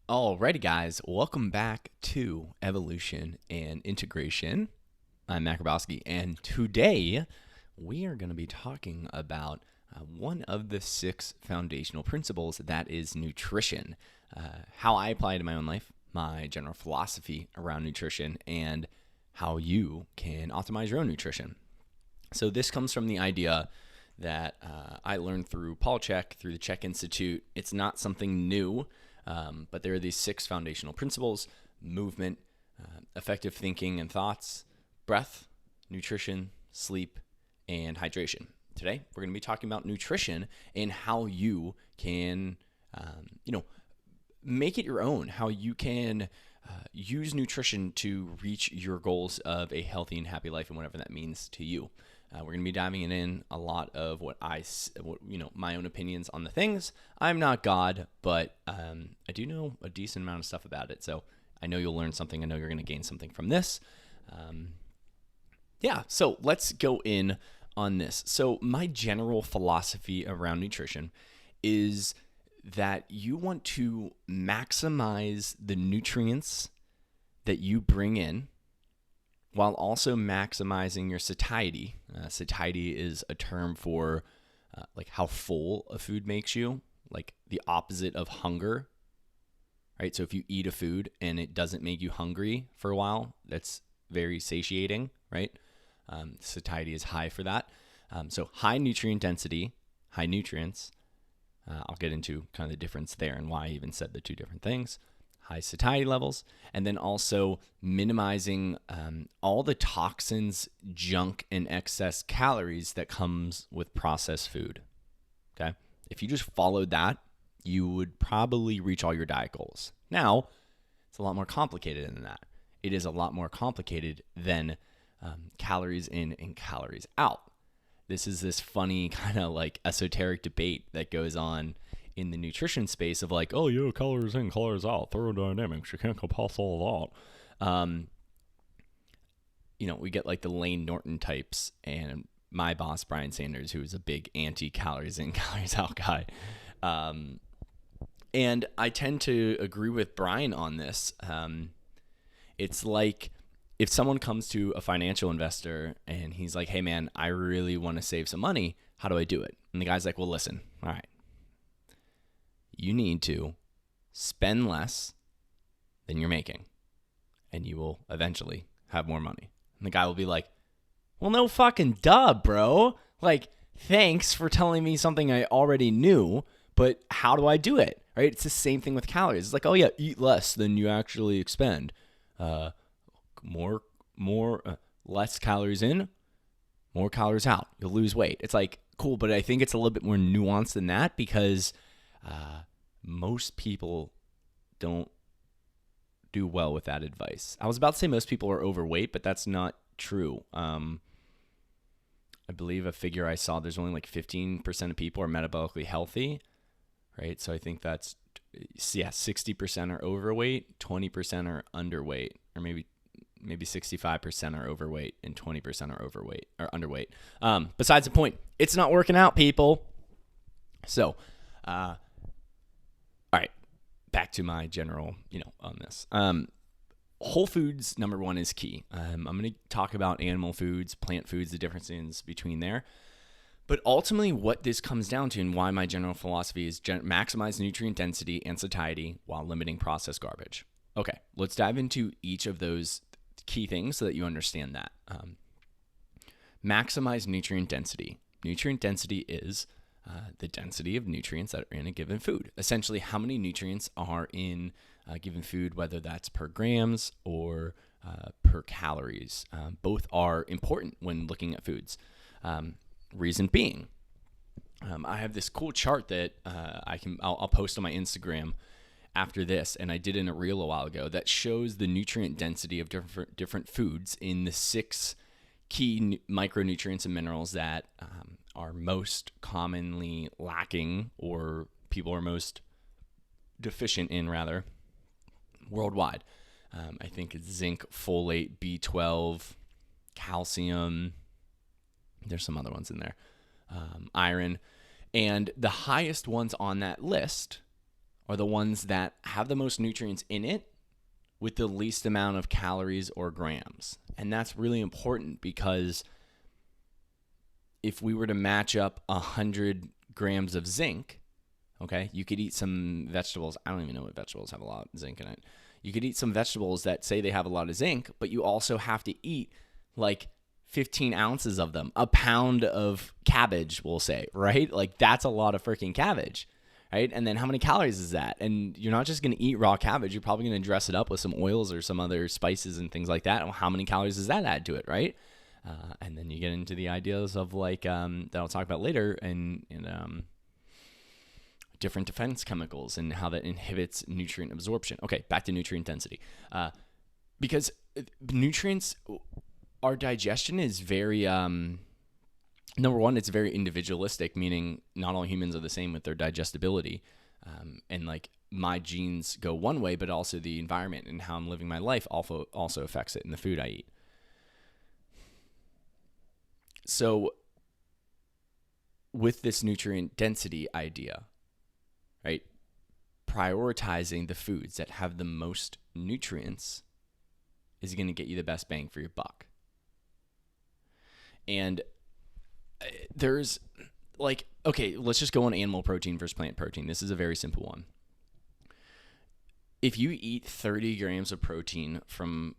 Alrighty, guys, welcome back to Evolution and Integration. I'm Mac Grabowski, and today we are going to be talking about one of the 6 foundational principles, that is nutrition. How I apply it in my own life, my general philosophy around nutrition, and how you can optimize your own nutrition. So this comes from the idea that I learned through Paul Chek, through the Chek Institute. It's not something new. But there are these 6 foundational principles: movement, effective thinking and thoughts, breath, nutrition, sleep, and hydration. Today, we're going to be talking about nutrition and how you can, make it your own, how you can use nutrition to reach your goals of a healthy and happy life and whatever that means to you. We're going to be diving in a lot of my own opinions on the things. I'm not God, but I do know a decent amount of stuff about it. So I know you'll learn something. I know you're going to gain something from this. So let's go in on this. So my general philosophy around nutrition is that you want to maximize the nutrients that you bring in while also maximizing your satiety. Satiety is a term for like how full a food makes you, like the opposite of hunger, right? So if you eat a food and it doesn't make you hungry for a while, that's very satiating, right? Satiety is high for that. So high nutrient density, high nutrients. I'll get into kind of the difference there and why I even said the 2 different things. High satiety levels, and then also minimizing all the toxins, junk, and excess calories that comes with processed food. Okay, if you just followed that, you would probably reach all your diet goals. Now, it's a lot more complicated than that. It is a lot more complicated than calories in and calories out. This is this funny kind of like esoteric debate that goes on in the nutrition space of like, oh, yeah, calories in, calories out, thermodynamics, you can't go past all of that. We get like the Lane Norton types, and my boss, Brian Sanders, who is a big anti-calories in, calories out guy. And I tend to agree with Brian on this. It's like if someone comes to a financial investor and he's like, hey, man, I really want to save some money. How do I do it? And the guy's like, well, listen, all right. You need to spend less than you're making, and you will eventually have more money. And the guy will be like, well, no fucking duh, bro. Like, thanks for telling me something I already knew, but how do I do it? Right? It's the same thing with calories. It's like, oh yeah, eat less than you actually expend. Less calories in, more calories out. You'll lose weight. It's like, cool, but I think it's a little bit more nuanced than that because most people don't do well with that advice. I was about to say most people are overweight, but that's not true. I believe a figure I saw, there's only like 15% of people are metabolically healthy, right? So I think that's, 60% are overweight, 20% are underweight, or maybe 65% are overweight and 20% are overweight or underweight. Besides the point, it's not working out, people. So, all right, back to my general, on this. Whole foods, number 1, is key. I'm going to talk about animal foods, plant foods, the differences between there. But ultimately, what this comes down to and why my general philosophy is maximize nutrient density and satiety while limiting processed garbage. Okay, let's dive into each of those key things so that you understand that. Maximize nutrient density. Nutrient density is the density of nutrients that are in a given food. Essentially, how many nutrients are in a given food, whether that's per grams or per calories. Both are important when looking at foods. Reason being, I have this cool chart that I'll post on my Instagram after this, and I did in a reel a while ago, that shows the nutrient density of different foods in the 6 key micronutrients and minerals that are most commonly lacking, or people are most deficient in, rather, worldwide. I think it's zinc, folate, B12, calcium. There's some other ones in there. Iron. And the highest ones on that list are the ones that have the most nutrients in it with the least amount of calories or grams. And that's really important because if we were to match up 100 grams of zinc, okay, you could eat some vegetables. I don't even know what vegetables have a lot of zinc in it. You could eat some vegetables that say they have a lot of zinc, but you also have to eat like 15 ounces of them, a pound of cabbage, we'll say, right? Like that's a lot of freaking cabbage, right? And then how many calories is that? And you're not just going to eat raw cabbage. You're probably going to dress it up with some oils or some other spices and things like that. Well, how many calories does that add to it, right? And then you get into the ideas of like that I'll talk about later and different defense chemicals and how that inhibits nutrient absorption. Okay, back to nutrient density. Because nutrients, our digestion is very, number one, it's very individualistic, meaning not all humans are the same with their digestibility. And like my genes go one way, but also the environment and how I'm living my life also affects it in the food I eat. So with this nutrient density idea, right, prioritizing the foods that have the most nutrients is going to get you the best bang for your buck. And there's like, okay, let's just go on animal protein versus plant protein. This is a very simple one. If you eat 30 grams of protein from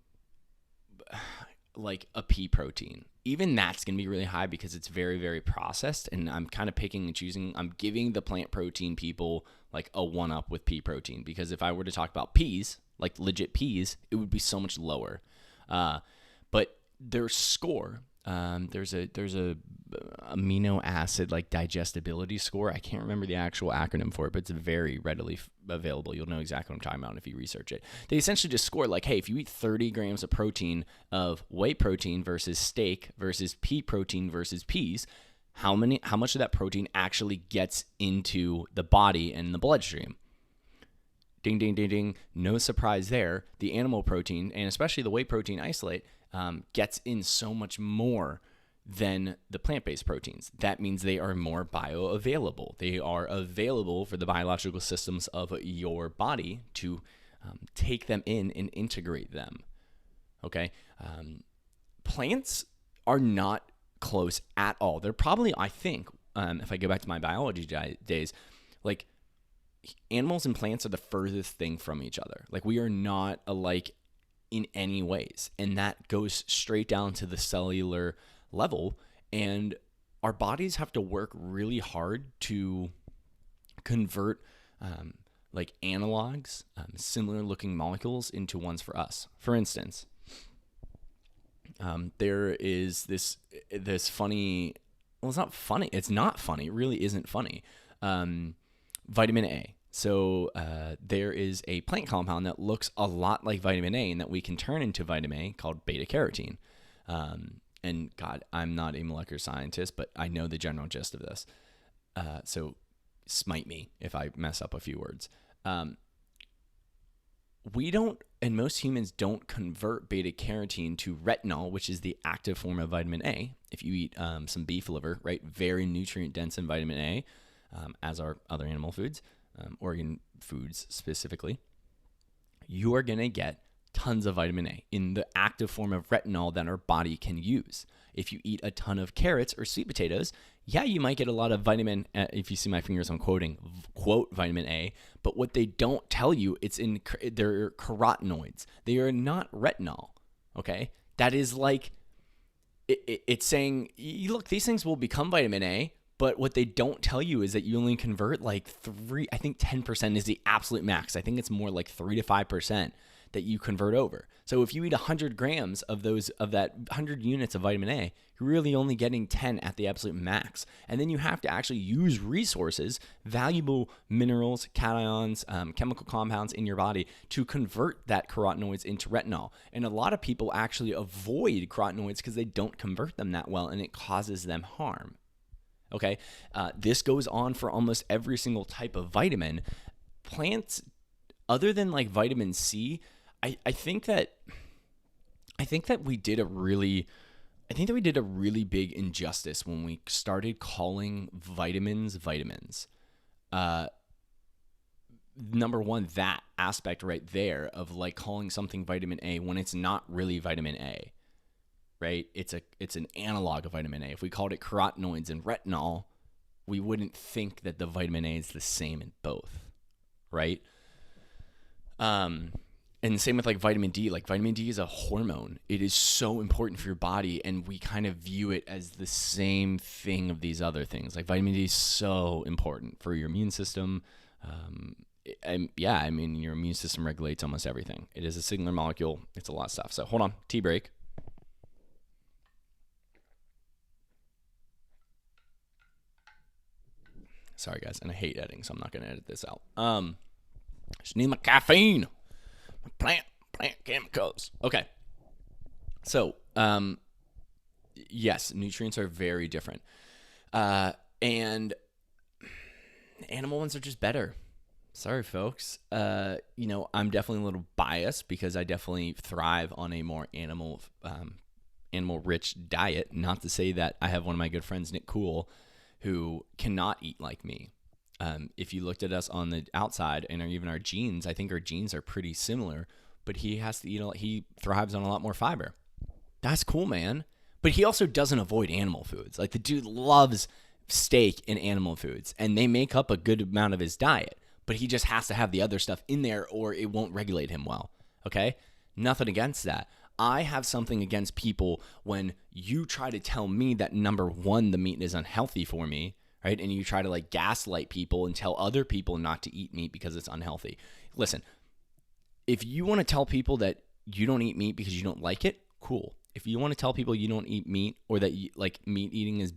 like a pea protein, even that's going to be really high because it's very, very processed. And I'm kind of picking and choosing. I'm giving the plant protein people like a one up with pea protein, because if I were to talk about peas, like legit peas, it would be so much lower. But their score, there's a amino acid like digestibility score. I can't remember the actual acronym for it, but it's very readily available. You'll know exactly what I'm talking about if you research it. They essentially just score like, hey, if you eat 30 grams of protein of whey protein versus steak versus pea protein versus peas, how much of that protein actually gets into the body and the bloodstream? Ding, ding, ding, ding. No surprise there. The animal protein, and especially the whey protein isolate, gets in so much more than the plant-based proteins. That means they are more bioavailable. They are available for the biological systems of your body to take them in and integrate them. Okay? Plants are not close at all. They're probably, I think, if I go back to my biology days, like animals and plants are the furthest thing from each other. Like we are not alike in any ways. And that goes straight down to the cellular level. And our bodies have to work really hard to convert like analogs, similar looking molecules into ones for us. For instance, there is this funny, well, it's not funny. It's not funny. It really isn't funny. Vitamin A. So there is a plant compound that looks a lot like vitamin A and that we can turn into vitamin A called beta carotene. And God, I'm not a molecular scientist, but I know the general gist of this. So smite me if I mess up a few words. We don't, and most humans don't convert beta carotene to retinol, which is the active form of vitamin A. If you eat some beef liver, right, very nutrient dense in vitamin A, as are other animal foods, organ foods specifically, you are going to get tons of vitamin A in the active form of retinol that our body can use. If you eat a ton of carrots or sweet potatoes, yeah, you might get a lot of vitamin, if you see my fingers, I'm quoting, quote, vitamin A, but what they don't tell you, they're carotenoids. They are not retinol, okay? That is like, it's saying, look, these things will become vitamin A, but what they don't tell you is that you only convert like 10% is the absolute max. I think it's more like 3 to 5% that you convert over. So if you eat 100 grams of that 100 units of vitamin A, you're really only getting 10 at the absolute max. And then you have to actually use resources, valuable minerals, cations, chemical compounds in your body to convert that carotenoids into retinol. And a lot of people actually avoid carotenoids because they don't convert them that well, and it causes them harm. Okay, this goes on for almost every single type of vitamin. Plants, other than like vitamin C, I think that we did a really big injustice when we started calling vitamins. number one, that aspect right there of like calling something vitamin A when it's not really vitamin A, right? It's an analog of vitamin A. If we called it carotenoids and retinol, we wouldn't think that the vitamin A is the same in both, right? And same with like vitamin D. Like vitamin D is a hormone. It is so important for your body, and we kind of view it as the same thing of these other things. Like vitamin D is so important for your immune system. And yeah, I mean, your immune system regulates almost everything. It is a signaler molecule. It's a lot of stuff. So hold on, tea break. Sorry guys, and I hate editing, so I'm not going to edit this out. Just need my caffeine, my plant chemicals. Okay. So, yes, nutrients are very different. And animal ones are just better. Sorry, folks. I'm definitely a little biased because I definitely thrive on a more animal-rich diet. Not to say that I have one of my good friends, Nick Cool, who cannot eat like me. If you looked at us on the outside and even our genes, I think our genes are pretty similar, but he has to eat he thrives on a lot more fiber. That's cool, man. But he also doesn't avoid animal foods. Like the dude loves steak and animal foods, and they make up a good amount of his diet, but he just has to have the other stuff in there or it won't regulate him well. Okay? Nothing against that. I have something against people when you try to tell me that number one, the meat is unhealthy for me, right? And you try to like gaslight people and tell other people not to eat meat because it's unhealthy. Listen, if you want to tell people that you don't eat meat because you don't like it, cool. If you want to tell people you don't eat meat or that you, like meat eating is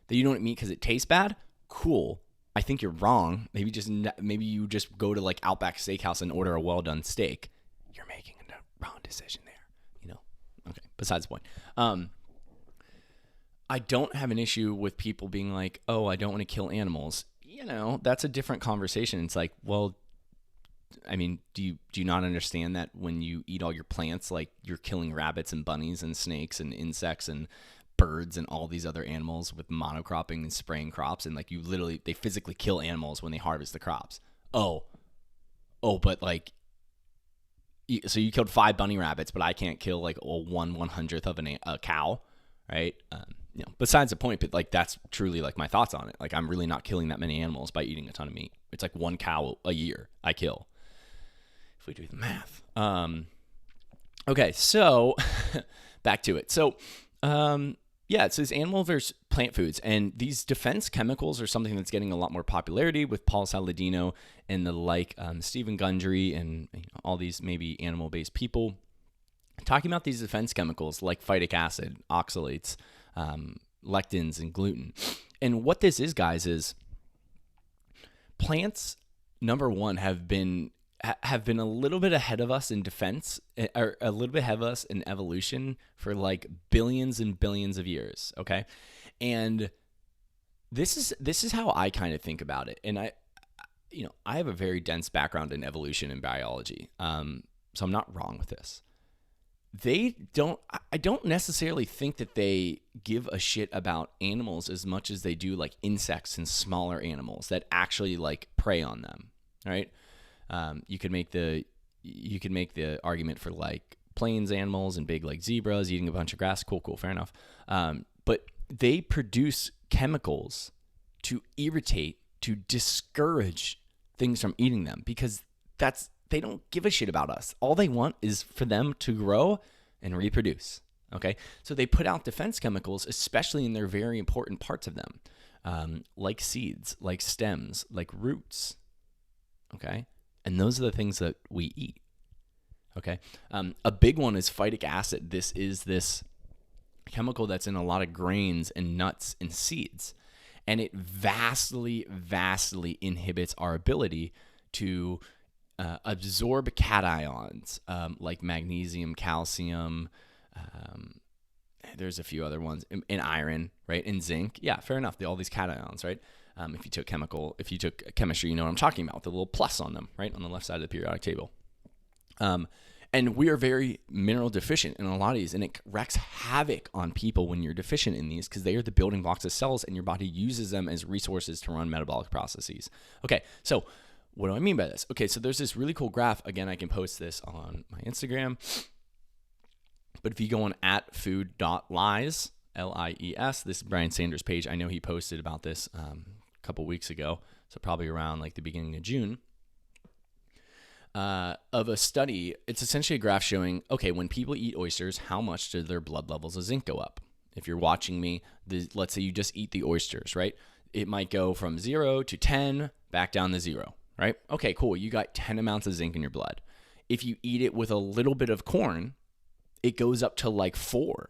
that you don't eat meat because it tastes bad, cool. I think you're wrong. Maybe you just go to like Outback Steakhouse and order a well done steak. You're making a wrong decision there. Okay, besides the point. I don't have an issue with people being like, oh, I don't want to kill animals. That's a different conversation. It's like, well, I mean, do you not understand that when you eat all your plants, like you're killing rabbits and bunnies and snakes and insects and birds and all these other animals with monocropping and spraying crops, and like they physically kill animals when they harvest the crops. Oh, but like, so you killed 5 bunny rabbits, but I can't kill like 1/100th of a cow, right? Besides the point, but like that's truly like my thoughts on it. Like I'm really not killing that many animals by eating a ton of meat. It's like 1 cow a year I kill, if we do the math. Okay, so back to it. So, it says animal versus plant foods, and these defense chemicals are something that's getting a lot more popularity with Paul Saladino and the like, Stephen Gundry and all these maybe animal-based people talking about these defense chemicals like phytic acid, oxalates, lectins, and gluten. And what this is, guys, is plants, number one, have been a little bit ahead of us in defense, or a little bit ahead of us in evolution for like billions and billions of years, okay? And this is how I kind of think about it. And I have a very dense background in evolution and biology, so I'm not wrong with this. I don't necessarily think that they give a shit about animals as much as they do like insects and smaller animals that actually like prey on them, right? You could make the argument for like plains animals and big like zebras eating a bunch of grass. Cool, fair enough. But they produce chemicals to irritate, to discourage things from eating them, because they don't give a shit about us. All they want is for them to grow and reproduce. Okay, so they put out defense chemicals, especially in their very important parts of them, like seeds, like stems, like roots. Okay. And those are the things that we eat, okay? A big one is phytic acid. This is this chemical that's in a lot of grains and nuts and seeds. And it vastly, vastly inhibits our ability to absorb cations like magnesium, calcium, there's a few other ones, and iron, right? And zinc. Yeah, fair enough. All these cations, right? If you took chemistry, you know what I'm talking about, with the little plus on them, right, on the left side of the periodic table. And we are very mineral deficient in a lot of these, and it wreaks havoc on people when you're deficient in these, because they are the building blocks of cells, and your body uses them as resources to run metabolic processes. Okay, so What do I mean by this? Okay, so there's this really cool graph. Again, I can post this on my Instagram. But if you go on @food.lies, LIES, this is Brian Sanders' page. I know he posted about this a couple weeks ago, so probably around like the beginning of June, of a study. It's essentially a graph showing, okay, when people eat oysters, how much do their blood levels of zinc go up? If you're watching me, let's say you just eat the oysters, right? It might go from 0 to 10, back down to 0, right? Okay, cool. You got 10 amounts of zinc in your blood. If you eat it with a little bit of corn, it goes up to like 4.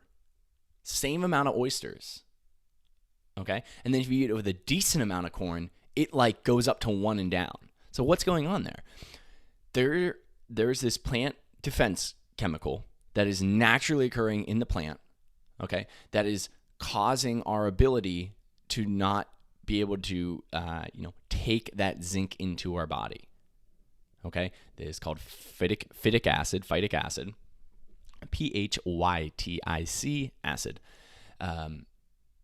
Same amount of oysters. Okay? And then if you eat it with a decent amount of corn, it like goes up to 1 and down. So what's going on there? There's this plant defense chemical that is naturally occurring in the plant, okay, that is causing our ability to not be able to, take that zinc into our body. Okay? This is called phytic acid, PHYTIC acid. And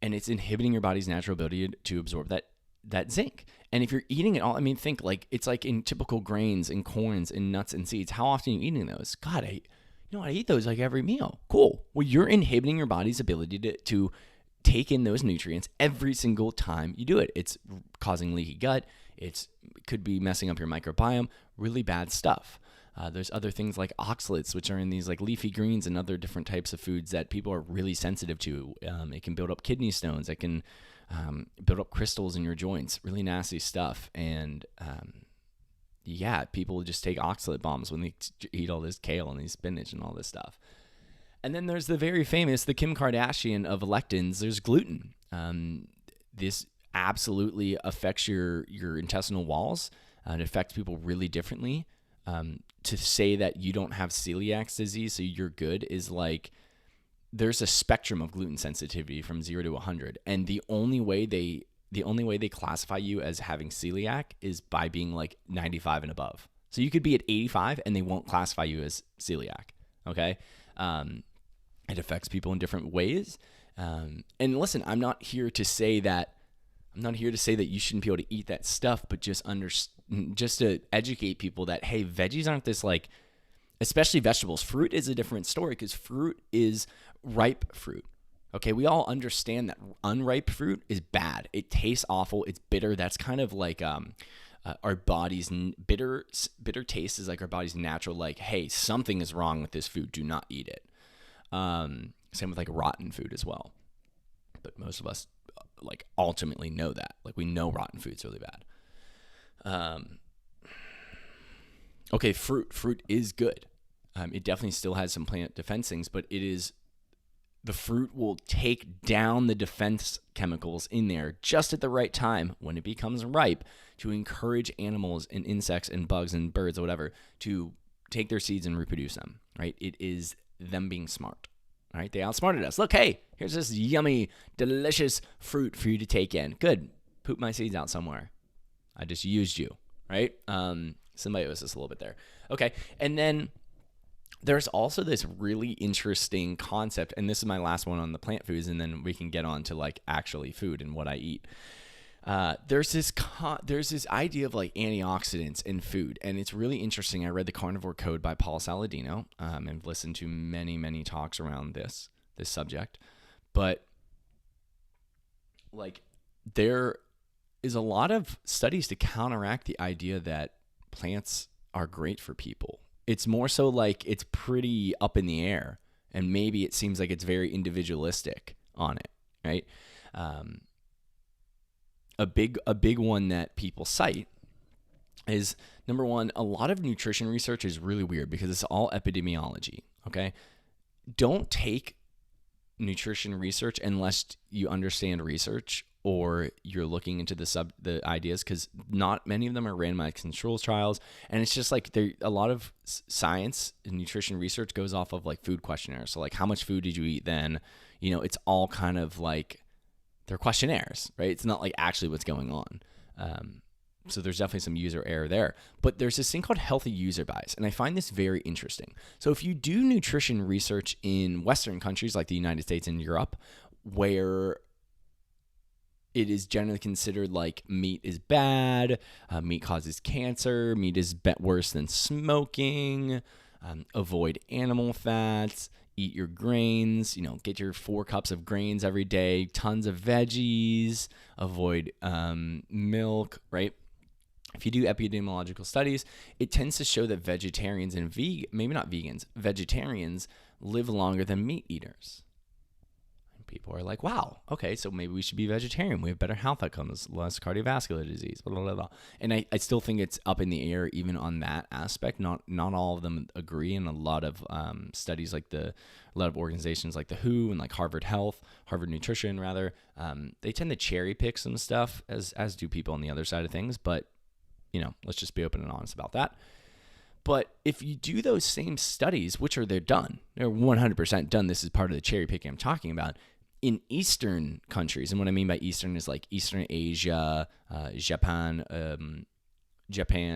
it's inhibiting your body's natural ability to absorb that zinc. And if you're eating it all, I mean, think like it's like in typical grains and corns and nuts and seeds. How often are you eating those? God, I eat those like every meal. Cool. Well, you're inhibiting your body's ability to take in those nutrients every single time you do it. It's causing leaky gut. It could be messing up your microbiome. Really bad stuff. There's other things like oxalates, which are in these like leafy greens and other different types of foods that people are really sensitive to. It can build up kidney stones. It can build up crystals in your joints. Really nasty stuff. And people just take oxalate bombs when they eat all this kale and these spinach and all this stuff. And then there's the very famous, the Kim Kardashian of lectins. There's gluten. This absolutely affects your intestinal walls. It affects people really differently. To say that you don't have celiac disease, so you're good, is like there's a spectrum of gluten sensitivity from 0 to 100, and the only way they classify you as having celiac is by being like 95 and above. So you could be at 85 and they won't classify you as celiac. Okay, it affects people in different ways. And listen, I'm not here to say that you shouldn't be able to eat that stuff, but just to educate people that, hey, veggies aren't this like, especially vegetables. Fruit is a different story because fruit is ripe fruit. Okay, we all understand that unripe fruit is bad. It tastes awful. It's bitter. That's kind of like our body's bitter taste is like our body's natural, like, hey, something is wrong with this food. Do not eat it. Same with like rotten food as well. But most of us like ultimately know that. Like we know rotten food's really bad. Okay, fruit is good. It definitely still has some plant defense things, but the fruit will take down the defense chemicals in there just at the right time when it becomes ripe to encourage animals and insects and bugs and birds or whatever to take their seeds and reproduce them, right? It is them being smart, right? They outsmarted us. Look, hey, here's this yummy, delicious fruit for you to take in. Good. Poop my seeds out somewhere. I just used you, right? Symbiosis a little bit there. Okay, and then there's also this really interesting concept, and this is my last one on the plant foods, and then we can get on to like actually food and what I eat. There's this idea of like antioxidants in food, and it's really interesting. I read The Carnivore Code by Paul Saladino, and listened to many talks around this subject, but like there is a lot of studies to counteract the idea that plants are great for people. It's more so like it's pretty up in the air, and maybe it seems like it's very individualistic on it, right? A big one that people cite is, number one, a lot of nutrition research is really weird because it's all epidemiology, okay? Don't take nutrition research unless you understand research or you're looking into the ideas, because not many of them are randomized controlled trials, and it's just like a lot of science and nutrition research goes off of like food questionnaires. So like, how much food did you eat then? It's all kind of like they're questionnaires, right? It's not like actually what's going on. So there's definitely some user error there. But there's this thing called healthy user bias, and I find this very interesting. So if you do nutrition research in Western countries like the United States and Europe, where it is generally considered like meat is bad, meat causes cancer, meat is worse than smoking, avoid animal fats, eat your grains, get your 4 cups of grains every day, tons of veggies, avoid milk, right? If you do epidemiological studies, it tends to show that vegetarians and maybe not vegans, vegetarians live longer than meat eaters. And people are like, wow, okay, so maybe we should be vegetarian. We have better health outcomes, less cardiovascular disease, blah, blah, blah. And I still think it's up in the air even on that aspect. Not all of them agree, and a lot of studies like a lot of organizations like the WHO and like Harvard Nutrition rather, they tend to cherry pick some stuff as do people on the other side of things, but let's just be open and honest about that. But if you do those same studies, which they're done, they're 100% done. This is part of the cherry picking I'm talking about in Eastern countries. And what I mean by Eastern is like Eastern Asia, Japan,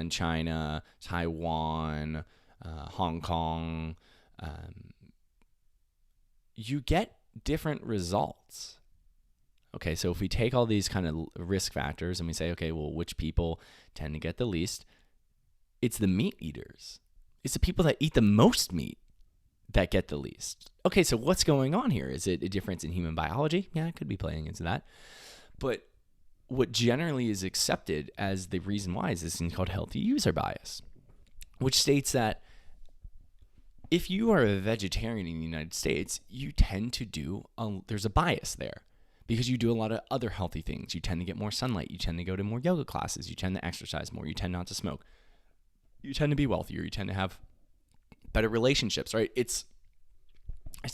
China, Taiwan, Hong Kong. You get different results. Okay, so if we take all these kind of risk factors and we say, okay, well, which people tend to get the least? It's the meat eaters. It's the people that eat the most meat that get the least. Okay, so what's going on here? Is it a difference in human biology? Yeah, it could be playing into that. But what generally is accepted as the reason why is this thing called healthy user bias, which states that if you are a vegetarian in the United States, you tend to there's a bias there. Because you do a lot of other healthy things. You tend to get more sunlight. You tend to go to more yoga classes. You tend to exercise more. You tend not to smoke. You tend to be wealthier. You tend to have better relationships, right? It's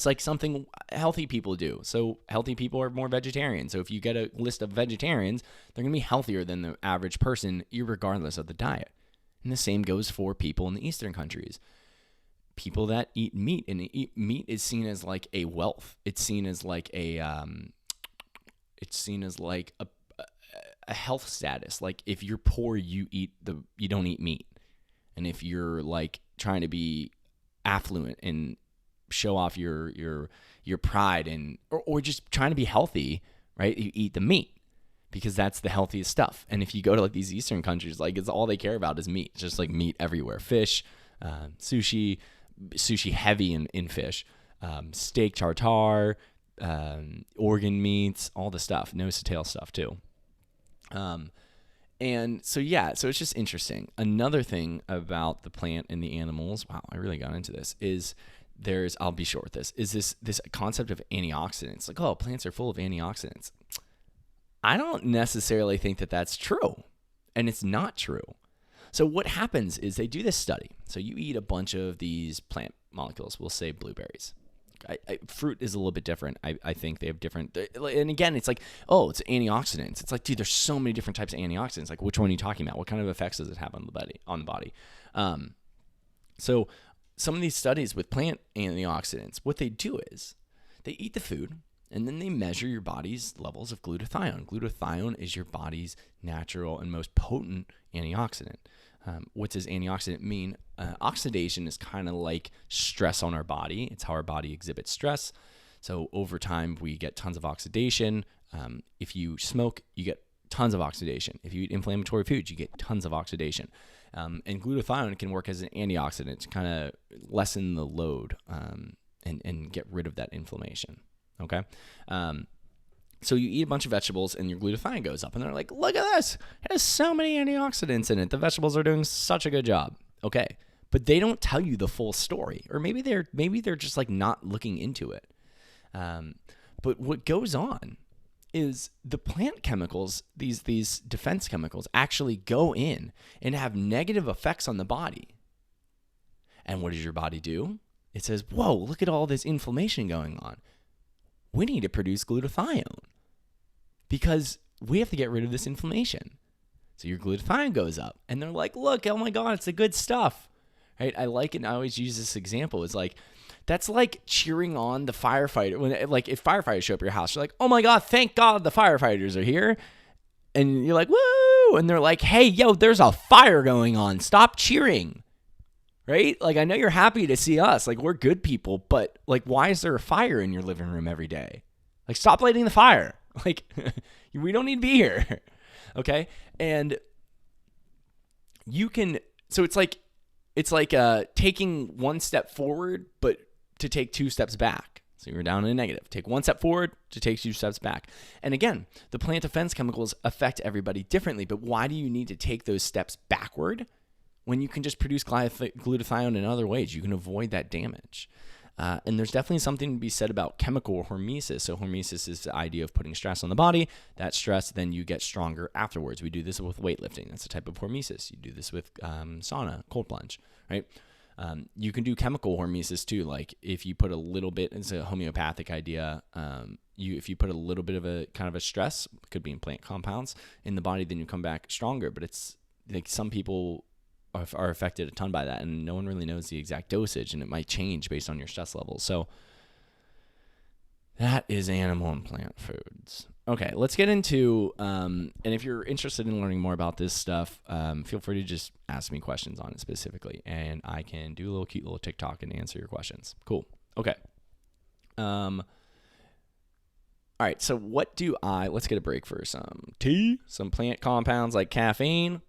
like something healthy people do. So healthy people are more vegetarian. So if you get a list of vegetarians, they're going to be healthier than the average person, regardless of the diet. And the same goes for people in the Eastern countries. People that eat meat, and meat is seen as like a wealth. It's seen as like a health status. Like if you're poor, you don't eat meat. And if you're like trying to be affluent and show off your pride or just trying to be healthy, right? You eat the meat because that's the healthiest stuff. And if you go to like these Eastern countries, like it's all they care about is meat. It's just like meat everywhere. Fish, sushi heavy in fish, steak tartare, organ meats, all the stuff, nose to tail stuff too. And so it's just interesting. Another thing about the plant and the animals, wow, I really got into this, is I'll be short with this, is this concept of antioxidants. Like, oh, plants are full of antioxidants. I don't necessarily think that that's true, and it's not true. So what happens is they do this study. So you eat a bunch of these plant molecules, we'll say blueberries. Fruit is a little bit different. I think they have different, and again, it's like, oh, it's antioxidants. It's like, dude, there's so many different types of antioxidants. Like, which one are you talking about? What kind of effects does it have on the body? So some of these studies with plant antioxidants, what they do is they eat the food and then they measure your body's levels of glutathione. Glutathione is your body's natural and most potent antioxidant. What does antioxidant mean? Oxidation is kind of like stress on our body. It's how our body exhibits stress. So over time, we get tons of oxidation. If you smoke, you get tons of oxidation. If you eat inflammatory foods, you get tons of oxidation. And glutathione can work as an antioxidant to kind of lessen the load and get rid of that inflammation. Okay? So you eat a bunch of vegetables and your glutathione goes up. And they're like, look at this. It has so many antioxidants in it. The vegetables are doing such a good job. Okay. But they don't tell you the full story. Or maybe they're just like not looking into it. But what goes on is the plant chemicals, these defense chemicals, actually go in and have negative effects on the body. And what does your body do? It says, whoa, look at all this inflammation going on. We need to produce glutathione because we have to get rid of this inflammation. So your glutathione goes up and they're like, look, oh my God, it's the good stuff, right? I like it. And I always use this example. It's like, that's like cheering on the firefighter. If firefighters show up at your house, you're like, oh my God, thank God the firefighters are here. And you're like, woo. And they're like, hey, yo, there's a fire going on. Stop cheering. Right? Like, I know you're happy to see us. Like, we're good people, but like, why is there a fire in your living room every day? Like, stop lighting the fire. Like, we don't need to be here. Okay. And you can, so it's like taking one step forward, but to take two steps back. So you're down in a negative. Take one step forward to take two steps back. And again, the plant defense chemicals affect everybody differently, but why do you need to take those steps backward when you can just produce glutathione in other ways? You can avoid that damage. And there's definitely something to be said about chemical hormesis. So hormesis is the idea of putting stress on the body. That stress, then you get stronger afterwards. We do this with weightlifting. That's a type of hormesis. You do this with sauna, cold plunge, right? You can do chemical hormesis too. Like if you put a little bit, it's a homeopathic idea. If you put a little bit of a kind of a stress, could be in plant compounds in the body, then you come back stronger. But it's like some people are affected a ton by that, and no one really knows the exact dosage, and it might change based on your stress levels. So that is animal and plant foods. Okay, let's get into, and if you're interested in learning more about this stuff, feel free to just ask me questions on it specifically, and I can do a little cute little TikTok and answer your questions. Cool. Okay. All right, so let's get a break for some tea, some plant compounds like caffeine.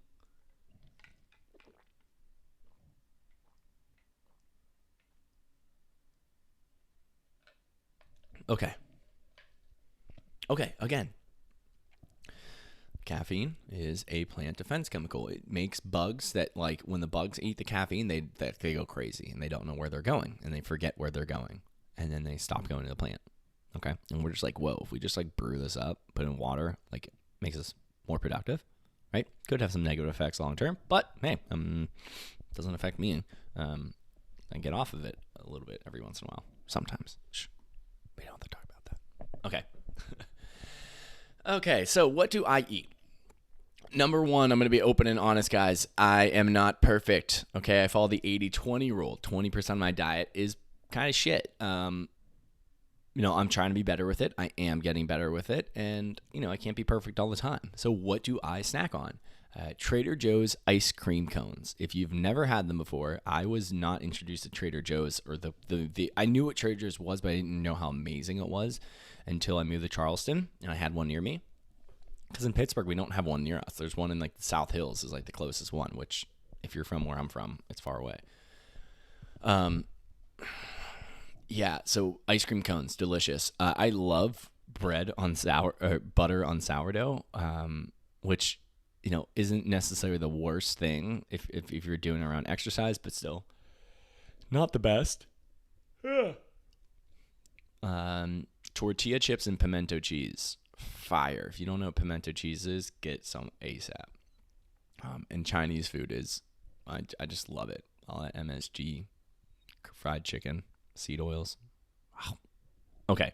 Okay, again. Caffeine is a plant defense chemical. It makes bugs that, like, when the bugs eat the caffeine, they go crazy and they don't know where they're going and they forget where they're going. And then they stop going to the plant. Okay? And we're just like, whoa, if we just like brew this up, put it in water, like it makes us more productive, right? Could have some negative effects long term, but hey, doesn't affect me. I get off of it a little bit every once in a while. Sometimes. Shh. We don't have to talk about that. Okay. Okay, so what do I eat? Number one, I'm going to be open and honest, guys. I am not perfect. Okay, I follow the 80-20 rule. 20% of my diet is kind of shit. I'm trying to be better with it. I am getting better with it. And, I can't be perfect all the time. So what do I snack on? Trader Joe's ice cream cones. If you've never had them before, I was not introduced to Trader Joe's, or I knew what Trader Joe's was, but I didn't know how amazing it was until I moved to Charleston and I had one near me. Because in Pittsburgh, we don't have one near us. There's one in like the South Hills is like the closest one, which if you're from where I'm from, it's far away. Yeah, so ice cream cones, delicious. I love butter on sourdough, which isn't necessarily the worst thing if you're doing around exercise, but still not the best. Tortilla chips and pimento cheese. Fire. If you don't know what pimento cheese is, get some ASAP. And Chinese food is, I just love it. All that MSG, fried chicken, seed oils. Wow. Okay.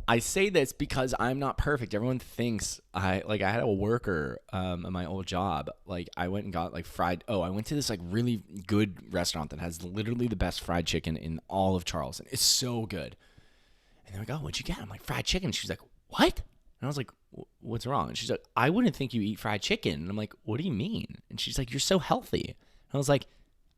I say this because I'm not perfect. Everyone thinks I had a worker at my old job. Like I went and got like I went to this like really good restaurant that has literally the best fried chicken in all of Charleston. It's so good. And they're like, "Oh, what'd you get?" I'm like, "Fried chicken." She's like, "What?" And I was like, "What's wrong?" And she's like, "I wouldn't think you eat fried chicken." And I'm like, "What do you mean?" And she's like, "You're so healthy." And I was like,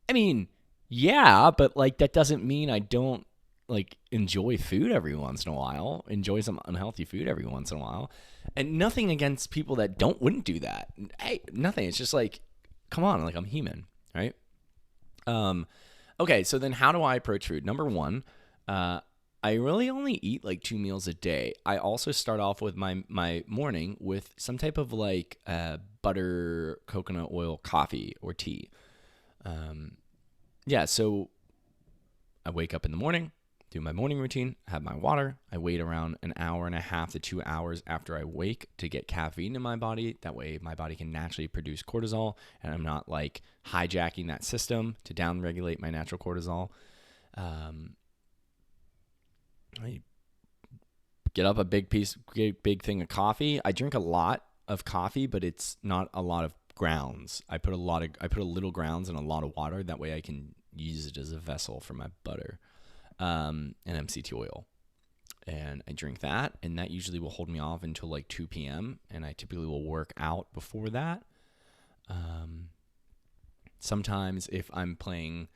"I mean, yeah, but like that doesn't mean I don't like enjoy food every once in a while, enjoy some unhealthy food every once in a while." And nothing against people that wouldn't do that. Hey, nothing. It's just like, come on, like I'm human, right? Okay, so then how do I approach food? Number one, I really only eat like 2 meals a day. I also start off with my morning with some type of like butter, coconut oil, coffee, or tea. So I wake up in the morning, do my morning routine, have my water. I wait around an hour and a half to 2 hours after I wake to get caffeine in my body. That way my body can naturally produce cortisol, and I'm not like hijacking that system to downregulate my natural cortisol. I get up a big thing of coffee. I drink a lot of coffee, but it's not a lot of grounds. I put a little grounds and a lot of water. That way I can use it as a vessel for my butter and MCT oil. And I drink that, and that usually will hold me off until like 2 p.m. And I typically will work out before that. Sometimes if I'm playing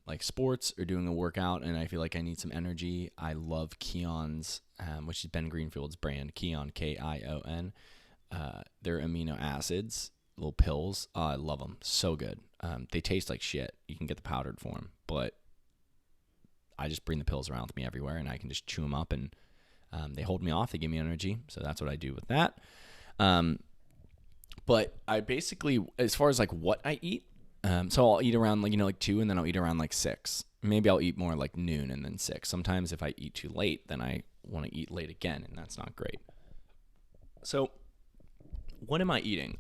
like sports or doing a workout and I feel like I need some energy, I love Keon's, which is Ben Greenfield's brand, Keon, Kion. They're amino acids, little pills. I love them. So good. They taste like shit. You can get the powdered form, but I just bring the pills around with me everywhere and I can just chew them up and they hold me off. They give me energy. So that's what I do with that. But I basically, as far as like what I eat, so I'll eat around like 2 and then I'll eat around like 6. Maybe I'll eat more like noon and then 6. Sometimes if I eat too late, then I want to eat late again and that's not great. So what am I eating?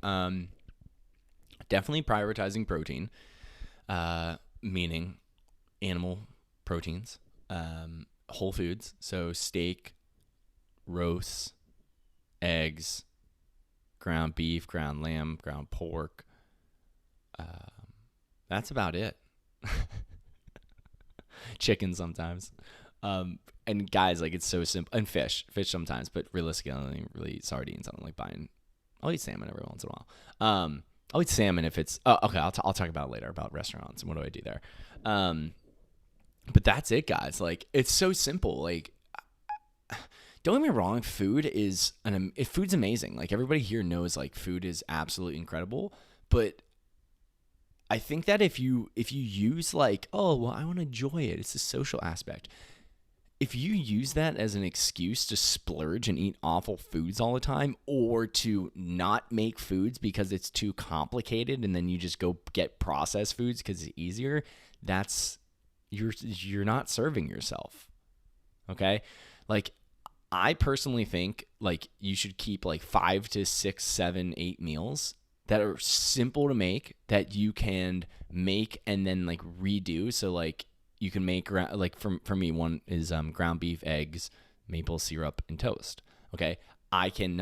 Definitely prioritizing protein, meaning animal proteins, whole foods. So steak, roasts, eggs, ground beef, ground lamb, ground pork. That's about it. Chicken sometimes. And guys, like it's so simple. And fish sometimes, but realistically, I don't really eat sardines. I don't like buying. I'll eat salmon every once in a while. I'll eat salmon if it's. Oh, okay. I'll talk about it later about restaurants and what do I do there. But that's it, guys. Like it's so simple. Like, don't get me wrong. Food's amazing. Like everybody here knows, like food is absolutely incredible. But I think that if you use like, oh well, I want to enjoy it. It's a social aspect. If you use that as an excuse to splurge and eat awful foods all the time, or to not make foods because it's too complicated, and then you just go get processed foods because it's easier, you're not serving yourself. Okay, like I personally think like you should keep like 5 to 6, 7, 8 meals that are simple to make that you can make and then like redo. So like you can make like for me, one is ground beef, eggs, maple syrup, and toast. Okay, I can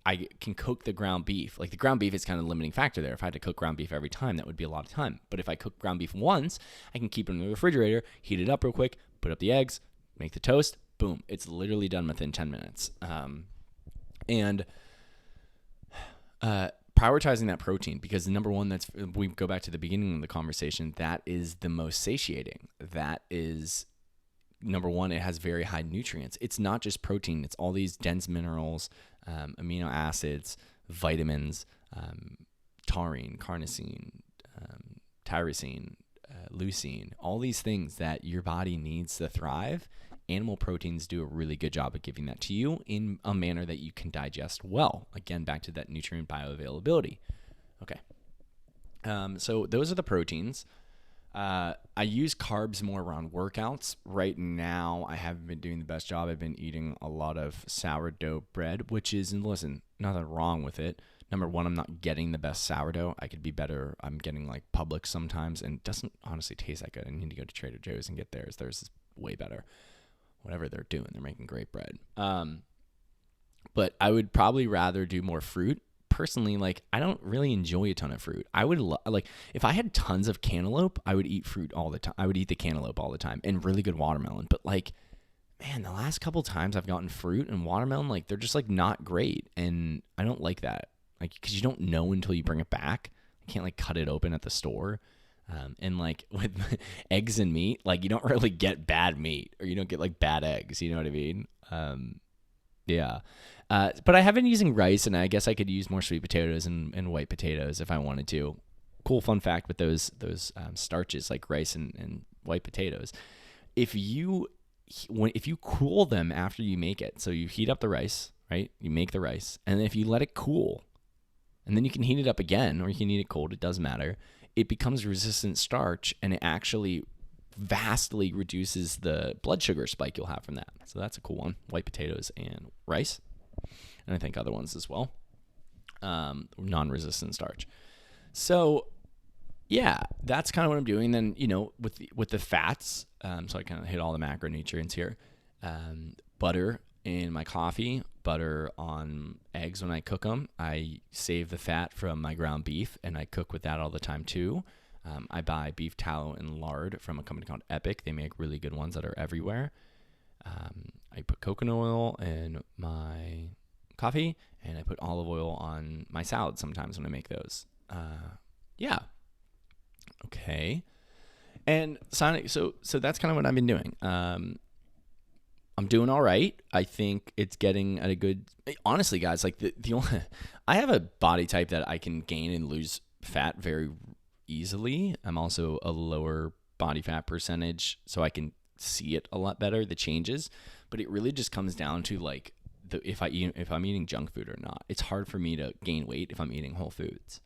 I can cook the ground beef. Like the ground beef is kind of the limiting factor there. If I had to cook ground beef every time, that would be a lot of time. But if I cook ground beef once, I can keep it in the refrigerator, heat it up real quick, put up the eggs, make the toast. Boom! It's literally done within 10 minutes. Prioritizing that protein, because number one, we go back to the beginning of the conversation, that is the most satiating. That is number one. It has very high nutrients. It's not just protein. It's all these dense minerals, amino acids, vitamins, taurine, carnosine, tyrosine, leucine, all these things that your body needs to thrive. Animal proteins do a really good job of giving that to you in a manner that you can digest well. Again, back to that nutrient bioavailability. Okay. So those are the proteins. I use carbs more around workouts. Right now, I haven't been doing the best job. I've been eating a lot of sourdough bread, which is, and listen, nothing wrong with it. Number one, I'm not getting the best sourdough. I could be better. I'm getting like Publix sometimes, and it doesn't honestly taste that good. I need to go to Trader Joe's and get theirs. Theirs is way better. Whatever they're doing, they're making great bread. But I would probably rather do more fruit. Personally, like I don't really enjoy a ton of fruit. I would like if I had tons of cantaloupe, I would eat fruit all the time. I would eat the cantaloupe all the time and really good watermelon. But like, man, the last couple times I've gotten fruit and watermelon, like they're just like not great, and I don't like that. Like because you don't know until you bring it back. You can't like cut it open at the store. And like with eggs and meat, like you don't really get bad meat or you don't get like bad eggs. You know what I mean? Yeah. But I have been using rice, and I guess I could use more sweet potatoes and white potatoes if I wanted to. Cool fun fact with those starches like rice and white potatoes. If you cool them after you make it, so you heat up the rice, right? You make the rice, and then if you let it cool, and then you can heat it up again, or you can eat it cold. It doesn't matter. It becomes resistant starch, and it actually vastly reduces the blood sugar spike you'll have from that. So that's a cool one. White potatoes and rice, and I think other ones as well. Non-resistant starch. So yeah, that's kind of what I'm doing. Then with the fats, so I kind of hit all the macronutrients here. Butter in my coffee, butter on eggs when I cook them. I save the fat from my ground beef, and I cook with that all the time too. I buy beef tallow and lard from a company called Epic. They make really good ones that are everywhere. I put coconut oil in my coffee, and I put olive oil on my salad sometimes when I make those. Yeah. Okay. And Sonic, so that's kind of what I've been doing. I'm doing all right. I think it's getting at a good. Honestly, guys, like the only, I have a body type that I can gain and lose fat very easily. I'm also a lower body fat percentage, so I can see it a lot better, the changes. But it really just comes down to like if I'm eating junk food or not. It's hard for me to gain weight if I'm eating whole foods.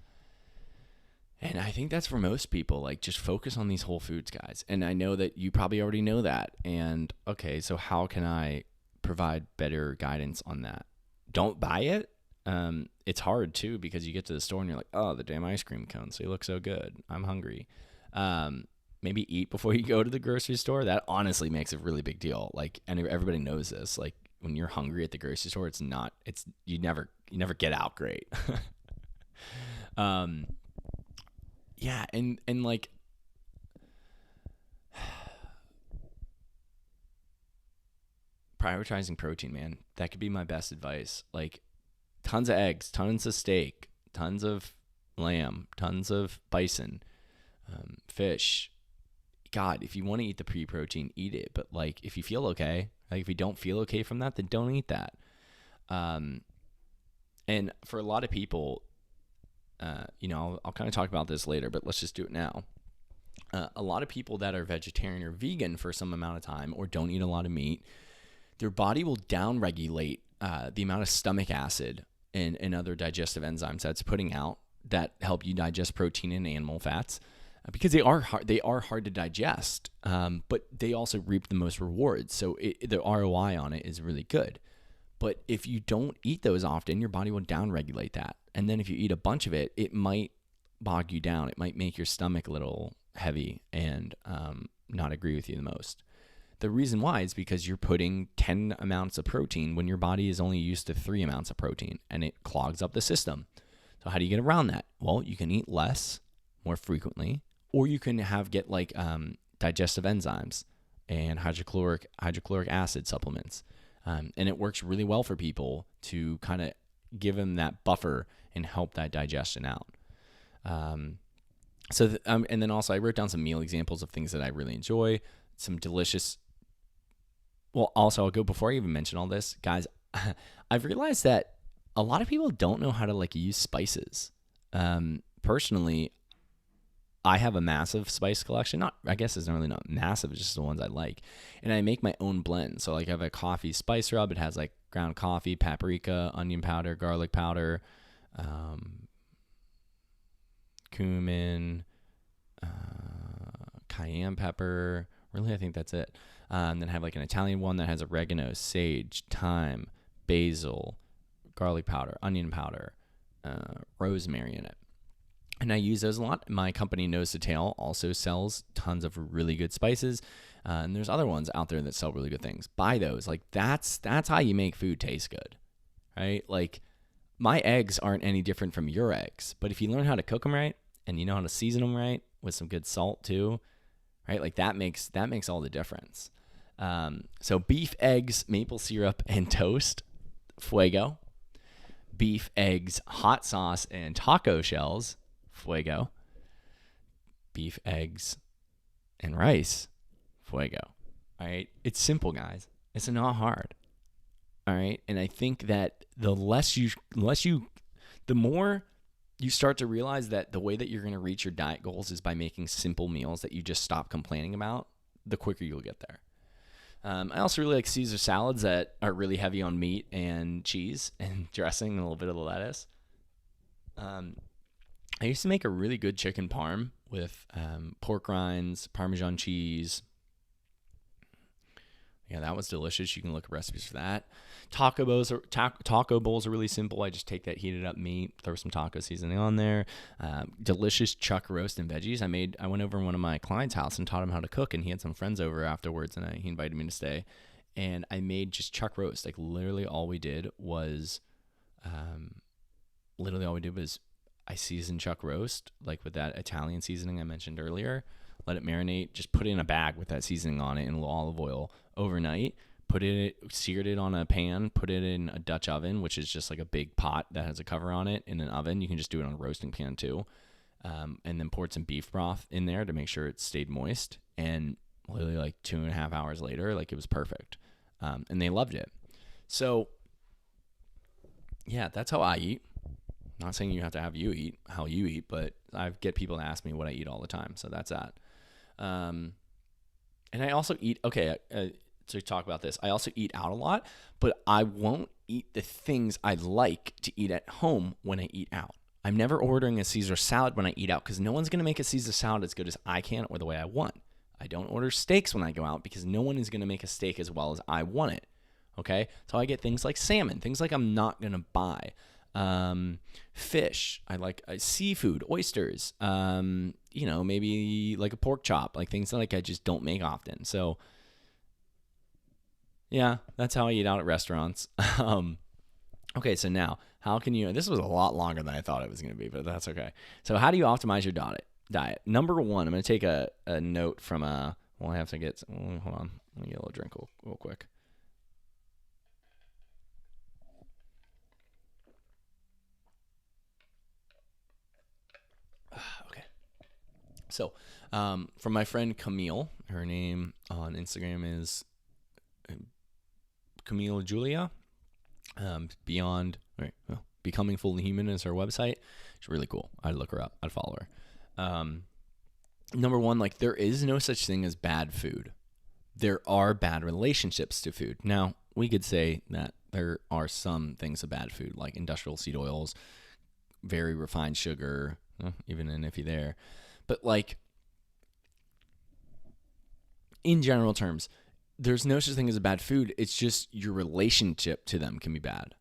And I think that's for most people, like just focus on these whole foods, guys. And I know that you probably already know that. And okay, so how can I provide better guidance on that? Don't buy it. It's hard too because you get to the store and you're like, oh, the damn ice cream cones, they look so good. I'm hungry. Maybe eat before you go to the grocery store. That honestly makes a really big deal. Like, and everybody knows this. Like when you're hungry at the grocery store, you never get out great. Yeah, and like prioritizing protein, man. That could be my best advice. Like tons of eggs, tons of steak, tons of lamb, tons of bison, fish. God, if you want to eat the pre-protein, eat it. But like if you feel okay, like if you don't feel okay from that, then don't eat that. And for a lot of people, I'll kind of talk about this later, but let's just do it now. A lot of people that are vegetarian or vegan for some amount of time or don't eat a lot of meat, their body will downregulate the amount of stomach acid and other digestive enzymes that's putting out that help you digest protein and animal fats because they are hard to digest, but they also reap the most rewards. So the ROI on it is really good. But if you don't eat those often, your body will downregulate that. And then if you eat a bunch of it, it might bog you down. It might make your stomach a little heavy and not agree with you the most. The reason why is because you're putting 10 amounts of protein when your body is only used to 3 amounts of protein, and it clogs up the system. So how do you get around that? Well, you can eat less more frequently, or you can get like digestive enzymes and hydrochloric acid supplements. And it works really well for people to kind of give them that buffer and help that digestion out. And then also I wrote down some meal examples of things that I really enjoy, some delicious. Well, also I'll go before I even mention all this, guys. I've realized that a lot of people don't know how to like use spices. Personally, I have a massive spice collection. I guess it's really not massive, it's just the ones I like. And I make my own blend. So like I have a coffee spice rub. It has like ground coffee, paprika, onion powder, garlic powder, cumin, cayenne pepper. Really, I think that's it. Then I have like an Italian one that has oregano, sage, thyme, basil, garlic powder, onion powder, rosemary in it. And I use those a lot. My company, Nose to Tail, also sells tons of really good spices. And there's other ones out there that sell really good things. Buy those. Like that's how you make food taste good, right? Like my eggs aren't any different from your eggs. But if you learn how to cook them right and you know how to season them right with some good salt too, right? Like that makes all the difference. So beef, eggs, maple syrup, and toast, fuego. Beef, eggs, hot sauce, and taco shells, fuego. Beef, eggs, and rice, fuego. All right. It's simple, guys. It's not hard. All right. And I think that the more you start to realize that the way that you're going to reach your diet goals is by making simple meals that you just stop complaining about, the quicker you'll get there. I also really like Caesar salads that are really heavy on meat and cheese and dressing and a little bit of the lettuce. I used to make a really good chicken parm with pork rinds, Parmesan cheese. Yeah, that was delicious. You can look at recipes for that. Taco bowls are really simple. I just take that heated up meat, throw some taco seasoning on there. Delicious chuck roast and veggies. I went over to one of my clients' house and taught him how to cook, and he had some friends over afterwards, and he invited me to stay. And I made just chuck roast. Like literally all we did was I seasoned chuck roast, like with that Italian seasoning I mentioned earlier. Let it marinate. Just put it in a bag with that seasoning on it and a little olive oil overnight. Seared it on a pan. Put it in a Dutch oven, which is just like a big pot that has a cover on it in an oven. You can just do it on a roasting pan too. and then poured some beef broth in there to make sure it stayed moist. And literally like 2.5 hours later, like it was perfect. And they loved it. So yeah, that's how I eat. Not saying you have to have how you eat, but I get people to ask me what I eat all the time. So that's that. And I also eat, to talk about this, I also eat out a lot, but I won't eat the things I like to eat at home when I eat out. I'm never ordering a Caesar salad when I eat out because no one's going to make a Caesar salad as good as I can or the way I want. I don't order steaks when I go out because no one is going to make a steak as well as I want it. Okay? So I get things like salmon, things like I'm not going to buy. Fish, I like seafood, oysters, maybe like a pork chop, like things like I just don't make often. So yeah, that's how I eat out at restaurants. Okay, so now how can you, this was a lot longer than I thought it was going to be, but that's okay. So how do you optimize your diet? Number one, I'm going to take a note from I have to get, hold on, let me get a little drink real quick. Okay. So, from my friend Camille, her name on Instagram is Camille Julia. Becoming Fully Human is her website. She's really cool. I'd look her up. I'd follow her. Number one, like there is no such thing as bad food. There are bad relationships to food. Now, we could say that there are some things of bad food, like industrial seed oils, very refined sugar, even an iffy there. But like, in general terms, there's no such thing as a bad food. It's just your relationship to them can be bad,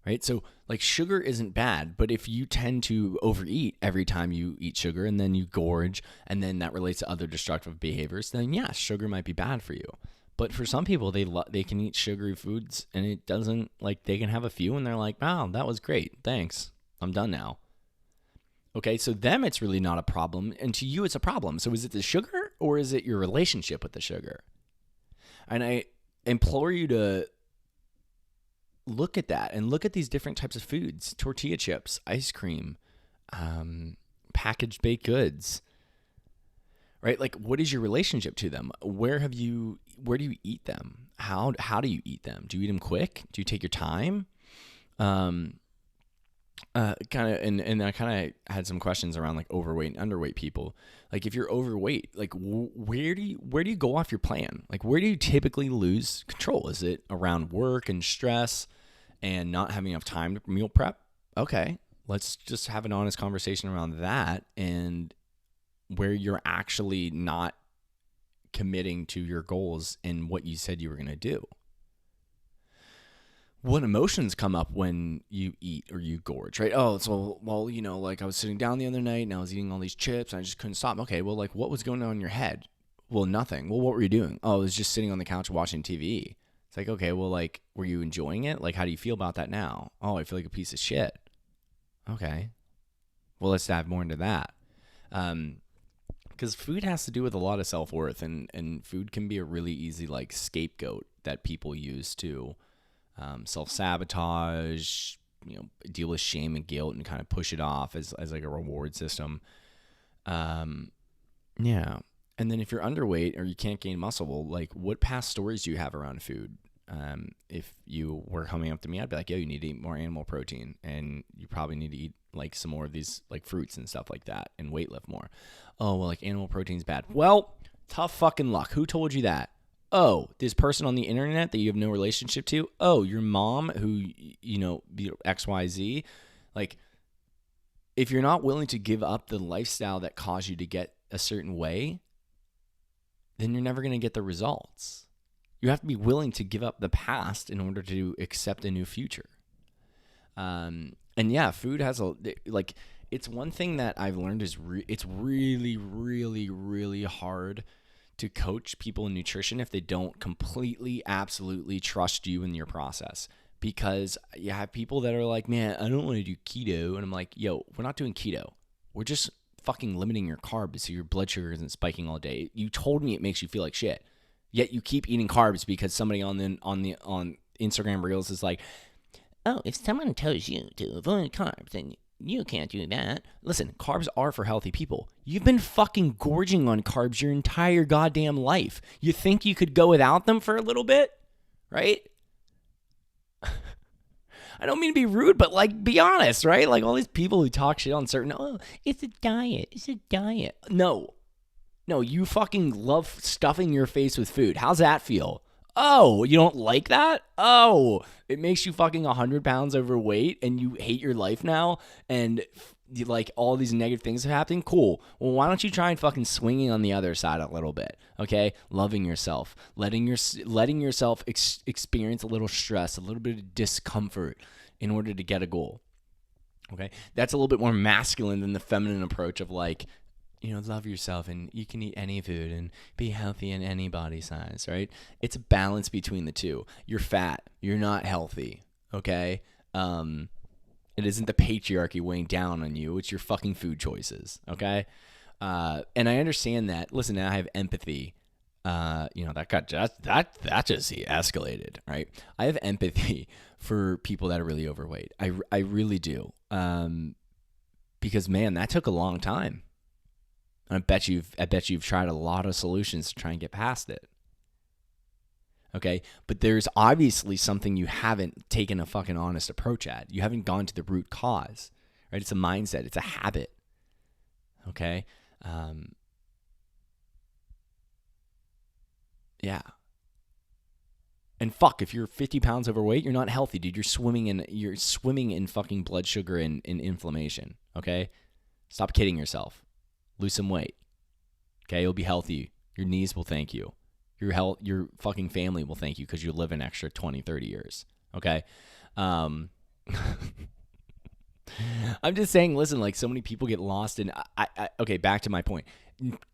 right? So like sugar isn't bad, but if you tend to overeat every time you eat sugar and then you gorge and then that relates to other destructive behaviors, then yeah, sugar might be bad for you. But for some people, they can eat sugary foods and it doesn't, like they can have a few and they're like, wow, that was great. Thanks. I'm done now. Okay, so them, it's really not a problem. And to you, it's a problem. So is it the sugar or is it your relationship with the sugar? And I implore you to look at that and look at these different types of foods: tortilla chips, ice cream, packaged baked goods, right? Like, what is your relationship to them? Where do you eat them? How do you eat them? Do you eat them quick? Do you take your time? And I kind of had some questions around like overweight and underweight people. Like if you're overweight, like where do you go off your plan? Like where do you typically lose control? Is it around work and stress and not having enough time to meal prep? Okay, let's just have an honest conversation around that and where you're actually not committing to your goals and what you said you were going to do. What emotions come up when you eat or you gorge, right? Oh, so, well, like I was sitting down the other night and I was eating all these chips and I just couldn't stop. Okay, well, like what was going on in your head? Well, nothing. Well, what were you doing? Oh, I was just sitting on the couch watching TV. It's like, okay, well, like, were you enjoying it? Like, how do you feel about that now? Oh, I feel like a piece of shit. Okay. Well, let's dive more into that. Because food has to do with a lot of self-worth and food can be a really easy, like, scapegoat that people use to self-sabotage, deal with shame and guilt and kind of push it off as like a reward system. Yeah. And then if you're underweight or you can't gain muscle, well, like what past stories do you have around food? If you were coming up to me, I'd be like, yo, you need to eat more animal protein and you probably need to eat like some more of these like fruits and stuff like that and weight lift more. Oh, well, like animal protein's bad. Well, tough fucking luck. Who told you that? Oh, this person on the internet that you have no relationship to. Oh, your mom who, XYZ. Like, if you're not willing to give up the lifestyle that caused you to get a certain way, then you're never going to get the results. You have to be willing to give up the past in order to accept a new future. And yeah, food has it's one thing that I've learned is it's really, really, really hard to coach people in nutrition if they don't completely, absolutely trust you in your process. Because you have people that are like, man, I don't want to do keto. And I'm like, yo, we're not doing keto. We're just fucking limiting your carbs so your blood sugar isn't spiking all day. You told me it makes you feel like shit. Yet you keep eating carbs because somebody on Instagram Reels is like, oh, if someone tells you to avoid carbs, then you can't do that. Listen, carbs are for healthy people. You've been fucking gorging on carbs your entire goddamn life. You think you could go without them for a little bit? Right? I don't mean to be rude, but like, be honest, right? Like all these people who talk shit on certain, oh, it's a diet. It's a diet. No, you fucking love stuffing your face with food. How's that feel? Oh, you don't like that? Oh, it makes you fucking 100 pounds overweight and you hate your life now and like all these negative things are happening? Cool. Well, why don't you try and fucking swinging on the other side a little bit, okay? Loving yourself, letting yourself experience a little stress, a little bit of discomfort in order to get a goal, okay? That's a little bit more masculine than the feminine approach of like, love yourself and you can eat any food and be healthy in any body size, right? It's a balance between the two. You're fat. You're not healthy, okay? It isn't the patriarchy weighing down on you. It's your fucking food choices, okay? And I understand that. Listen, I have empathy. That just escalated, right? I have empathy for people that are really overweight. I really do. Because man, that took a long time. And I bet you've tried a lot of solutions to try and get past it. Okay, but there's obviously something you haven't taken a fucking honest approach at. You haven't gone to the root cause, right? It's a mindset. It's a habit. Okay, yeah. And fuck, if you're 50 pounds overweight, you're not healthy, dude. You're swimming in fucking blood sugar and inflammation. Okay, stop kidding yourself. Lose some weight. Okay, you'll be healthy. Your knees will thank you. Your fucking family will thank you because you live an extra 20, 30 years. Okay? I'm just saying, listen, like so many people get lost in, okay, back to my point.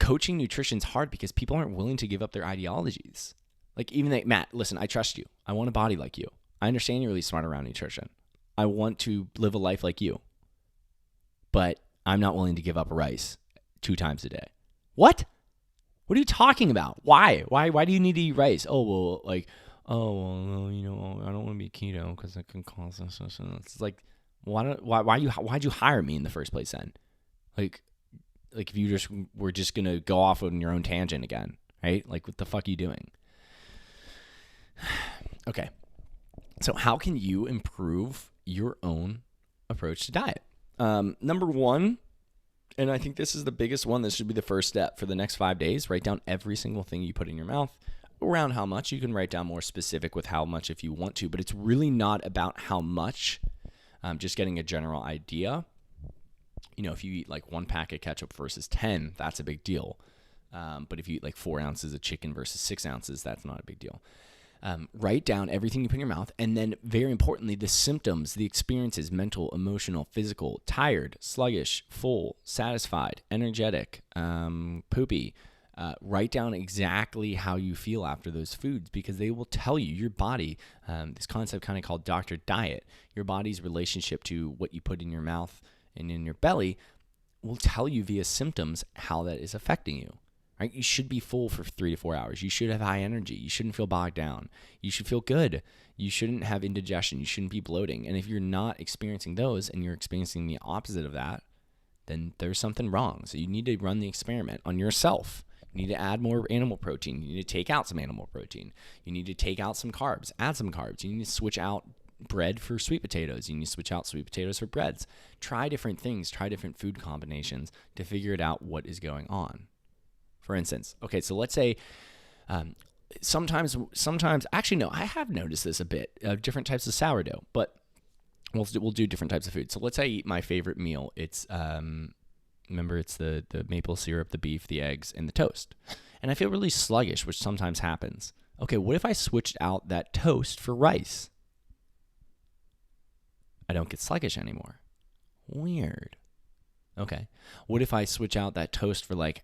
Coaching nutrition's hard because people aren't willing to give up their ideologies. Like even like, Matt, listen, I trust you. I want a body like you. I understand you're really smart around nutrition. I want to live a life like you. But I'm not willing to give up rice 2 times a day. What? What are you talking about? Why? Why do you need to eat rice? Oh, well, like, I don't want to be keto because it can cause this. It's like, why'd you hire me in the first place then? Like if you were just going to go off on your own tangent again, right? Like, what the fuck are you doing? Okay. So how can you improve your own approach to diet? Number one, and I think this is the biggest one. This should be the first step for the next 5 days. Write down every single thing you put in your mouth. Around how much. You can write down more specific with how much if you want to, but it's really not about how much. Just getting a general idea. If you eat like 1 pack of ketchup versus 10, that's a big deal. But if you eat like 4 ounces of chicken versus 6 ounces, that's not a big deal. Write down everything you put in your mouth, and then very importantly, the symptoms, the experiences, mental, emotional, physical, tired, sluggish, full, satisfied, energetic, poopy. Write down exactly how you feel after those foods because they will tell you, your body, this concept kind of called Dr. Diet, your body's relationship to what you put in your mouth and in your belly will tell you via symptoms how that is affecting you. Right? You should be full for 3 to 4 hours. You should have high energy. You shouldn't feel bogged down. You should feel good. You shouldn't have indigestion. You shouldn't be bloating. And if you're not experiencing those and you're experiencing the opposite of that, then there's something wrong. So you need to run the experiment on yourself. You need to add more animal protein. You need to take out some animal protein. You need to take out some carbs, add some carbs. You need to switch out bread for sweet potatoes. You need to switch out sweet potatoes for breads. Try different things. Try different food combinations to figure it out what is going on. For instance, okay, so let's say sometimes, actually, no, I have noticed this a bit of different types of sourdough, but we'll do different types of food. So let's say I eat my favorite meal. It's, remember, it's the maple syrup, the beef, the eggs, and the toast. And I feel really sluggish, which sometimes happens. Okay, what if I switched out that toast for rice? I don't get sluggish anymore. Weird. Okay, what if I switch out that toast for like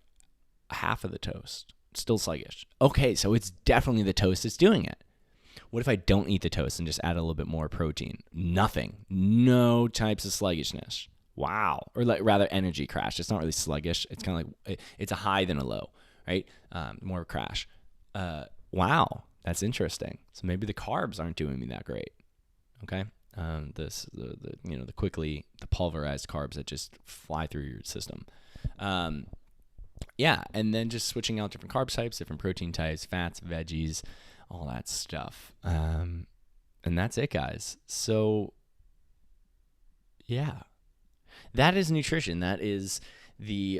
half of the toast? Still sluggish. Okay, so it's definitely the toast that's doing it. What if I don't eat the toast and just add a little bit more protein? Nothing. No types of sluggishness. Wow. Or like rather energy crash. It's not really sluggish. It's kind of like, it's a high than a low, right? More of a crash. Wow. That's interesting. So maybe the carbs aren't doing me that great. Okay. the pulverized carbs that just fly through your system. And then just switching out different carb types, different protein types, fats, veggies, all that stuff. And that's it, guys. So, yeah, that is nutrition. That is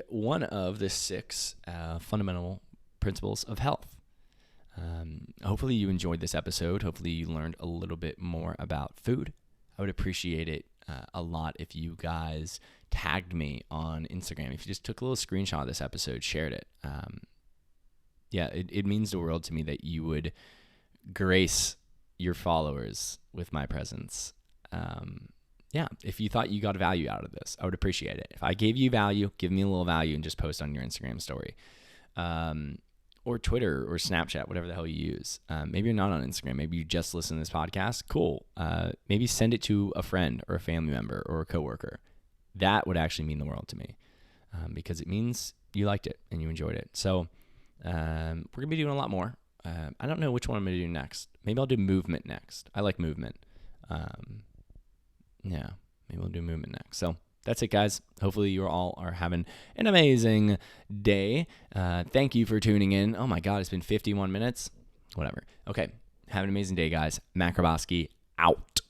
one of the 6 fundamental principles of health. Hopefully you enjoyed this episode. Hopefully you learned a little bit more about food. I would appreciate it a lot if you guys tagged me on Instagram. If you just took a little screenshot of this episode, shared it. It means the world to me that you would grace your followers with my presence. If you thought you got value out of this, I would appreciate it. If I gave you value, give me a little value and just post on your Instagram story. Or Twitter or Snapchat, whatever the hell you use. Maybe you're not on Instagram. Maybe you just listen to this podcast. Cool. Maybe send it to a friend or a family member or a coworker. That would actually mean the world to me because it means you liked it and you enjoyed it. So we're going to be doing a lot more. I don't know which one I'm going to do next. Maybe I'll do movement next. I like movement. Maybe we'll do movement next. So that's it, guys. Hopefully you all are having an amazing day. Thank you for tuning in. Oh my God, it's been 51 minutes. Whatever. Okay. Have an amazing day, guys. Matt Grabowski out.